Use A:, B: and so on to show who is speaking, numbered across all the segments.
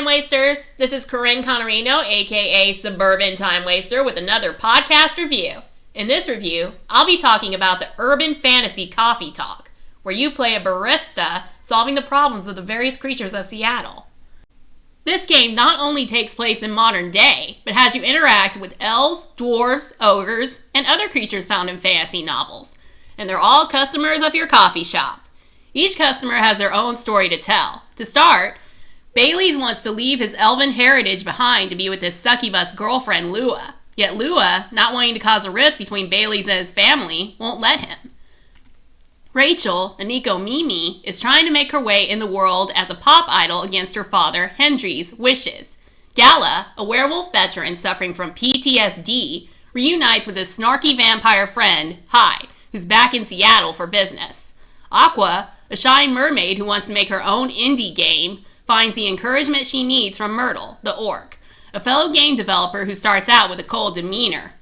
A: Time Wasters. This is Corinne Connerino, aka Suburban Time Waster, with another podcast review. In this review, I'll be talking about the urban fantasy coffee talk, where you play a barista solving the problems of the various creatures of Seattle. This game not only takes place in modern day, but has you interact with elves, dwarves, ogres, and other creatures found in fantasy novels. And they're all customers of your coffee shop. Each customer has their own story to tell. To start, Bailey's wants to leave his elven heritage behind to be with his succubus girlfriend Lua. Yet Lua, not wanting to cause a rift between Bailey's and his family, won't let him. Rachel, the Nico Mimi, is trying to make her way in the world as a pop idol against her father, Hendry's, wishes. Gala, a werewolf veteran suffering from PTSD, reunites with his snarky vampire friend, Hyde, who's back in Seattle for business. Aqua, a shy mermaid who wants to make her own indie game, finds the encouragement she needs from Myrtle, the orc, a fellow game developer who starts out with a cold demeanor.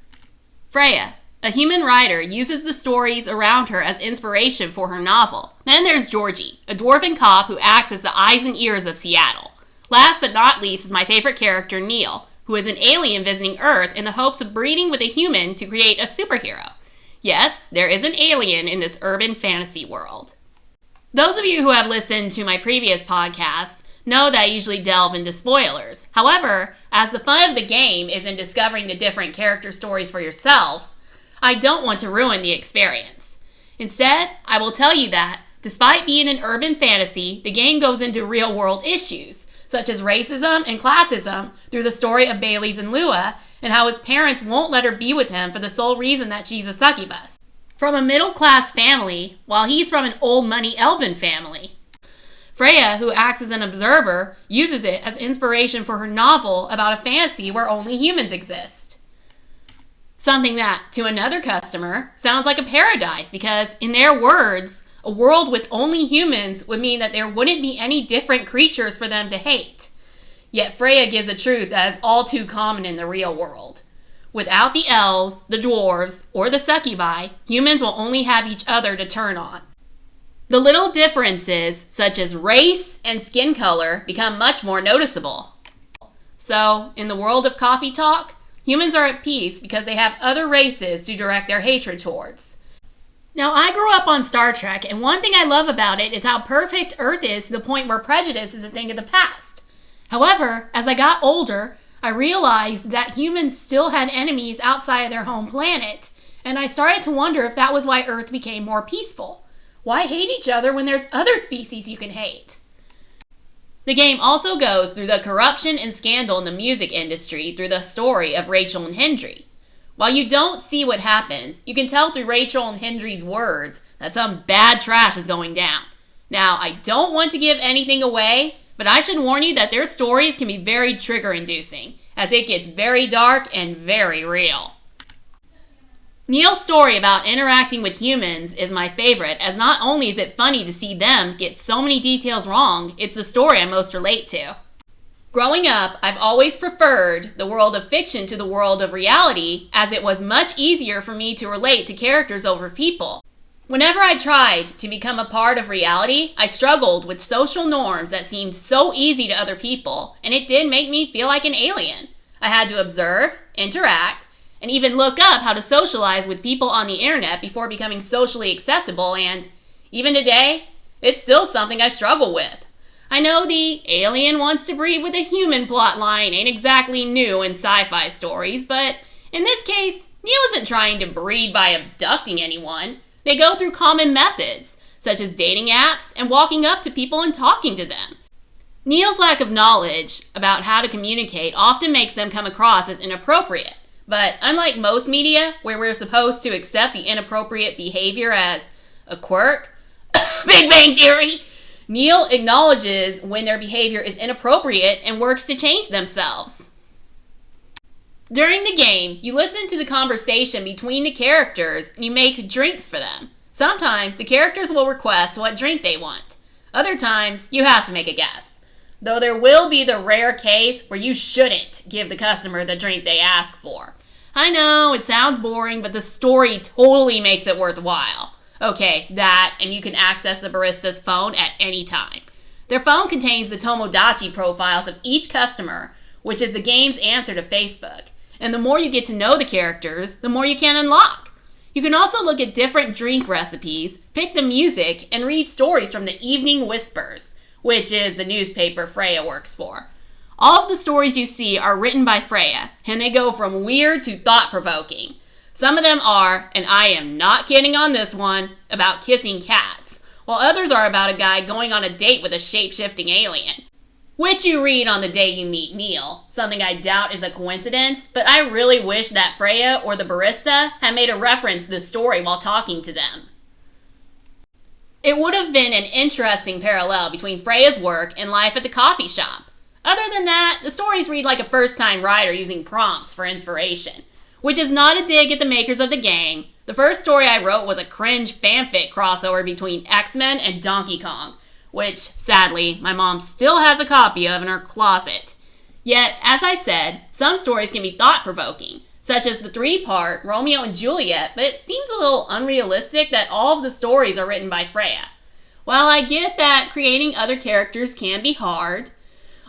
A: Freya, a human writer, uses the stories around her as inspiration for her novel. Then there's Georgie, a dwarven cop who acts as the eyes and ears of Seattle. Last but not least is my favorite character, Neil, who is an alien visiting Earth in the hopes of breeding with a human to create a superhero. Yes, there is an alien in this urban fantasy world. Those of you who have listened to my previous podcasts know that I usually delve into spoilers. However, as the fun of the game is in discovering the different character stories for yourself, I don't want to ruin the experience. Instead, I will tell you that, despite being an urban fantasy, the game goes into real-world issues, such as racism and classism, through the story of Bailey's and Lua, and how his parents won't let her be with him for the sole reason that she's a succubus. From a middle-class family, while he's from an old-money elven family. Freya, who acts as an observer, uses it as inspiration for her novel about a fantasy where only humans exist. Something that, to another customer, sounds like a paradise because, in their words, a world with only humans would mean that there wouldn't be any different creatures for them to hate. Yet Freya gives a truth that is all too common in the real world. Without the elves, the dwarves, or the succubi, humans will only have each other to turn on. The little differences, such as race and skin color, become much more noticeable. So, in the world of coffee talk, humans are at peace because they have other races to direct their hatred towards. Now, I grew up on Star Trek, and one thing I love about it is how perfect Earth is to the point where prejudice is a thing of the past. However, as I got older, I realized that humans still had enemies outside of their home planet, and I started to wonder if that was why Earth became more peaceful. Why hate each other when there's other species you can hate? The game also goes through the corruption and scandal in the music industry through the story of Rachel and Hendry. While you don't see what happens, you can tell through Rachel and Hendry's words that some bad trash is going down. Now, I don't want to give anything away, but I should warn you that their stories can be very trigger-inducing, as it gets very dark and very real. Neil's story about interacting with humans is my favorite, as not only is it funny to see them get so many details wrong, it's the story I most relate to. Growing up, I've always preferred the world of fiction to the world of reality, as it was much easier for me to relate to characters over people. Whenever I tried to become a part of reality, I struggled with social norms that seemed so easy to other people, and it did make me feel like an alien. I had to observe, interact, and even look up how to socialize with people on the internet before becoming socially acceptable, and even today, it's still something I struggle with. I know the alien wants to breed with a human plotline ain't exactly new in sci-fi stories, but in this case, Neil isn't trying to breed by abducting anyone. They go through common methods, such as dating apps and walking up to people and talking to them. Neil's lack of knowledge about how to communicate often makes them come across as inappropriate. But unlike most media, where we're supposed to accept the inappropriate behavior as a quirk, Big Bang Theory, Neil acknowledges when their behavior is inappropriate and works to change themselves. During the game, you listen to the conversation between the characters and you make drinks for them. Sometimes the characters will request what drink they want. Other times, you have to make a guess. Though there will be the rare case where you shouldn't give the customer the drink they ask for. I know, it sounds boring, but the story totally makes it worthwhile. Okay, that, and you can access the barista's phone at any time. Their phone contains the Tomodachi profiles of each customer, which is the game's answer to Facebook. And the more you get to know the characters, the more you can unlock. You can also look at different drink recipes, pick the music, and read stories from the Evening Whispers, which is the newspaper Freya works for. All of the stories you see are written by Freya, and they go from weird to thought-provoking. Some of them are, and I am not kidding on this one, about kissing cats, while others are about a guy going on a date with a shape-shifting alien. Which you read on the day you meet Neil, something I doubt is a coincidence, but I really wish that Freya or the barista had made a reference to the story while talking to them. It would have been an interesting parallel between Freya's work and life at the coffee shop. Other than that, the stories read like a first-time writer using prompts for inspiration, which is not a dig at the makers of the game. The first story I wrote was a cringe fanfic crossover between X-Men and Donkey Kong, which, sadly, my mom still has a copy of in her closet. Yet, as I said, some stories can be thought-provoking, such as the 3-part Romeo and Juliet, but it seems a little unrealistic that all of the stories are written by Freya. While I get that creating other characters can be hard,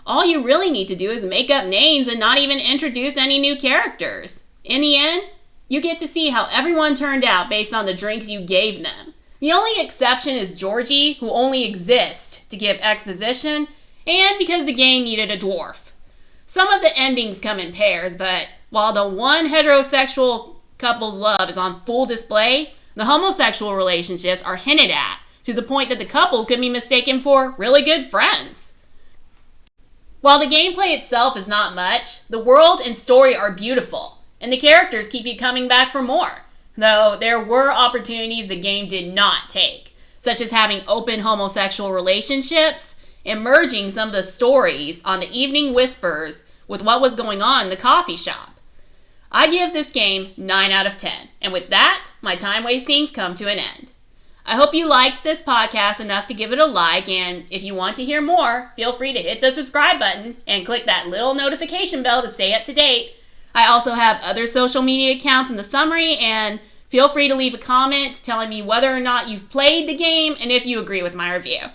A: all you really need to do is make up names and not even introduce any new characters. In the end, you get to see how everyone turned out based on the drinks you gave them. The only exception is Georgie, who only exists to give exposition, and because the game needed a dwarf. Some of the endings come in pairs, but while the one heterosexual couple's love is on full display, the homosexual relationships are hinted at, to the point that the couple could be mistaken for really good friends. While the gameplay itself is not much, the world and story are beautiful, and the characters keep you coming back for more, though there were opportunities the game did not take, such as having open homosexual relationships and merging some of the stories on the Evening Whispers with what was going on in the coffee shop. I give this game 9 out of 10, and with that, my time wastings come to an end. I hope you liked this podcast enough to give it a like, and if you want to hear more, feel free to hit the subscribe button and click that little notification bell to stay up to date. I also have other social media accounts in the summary, and feel free to leave a comment telling me whether or not you've played the game and if you agree with my review.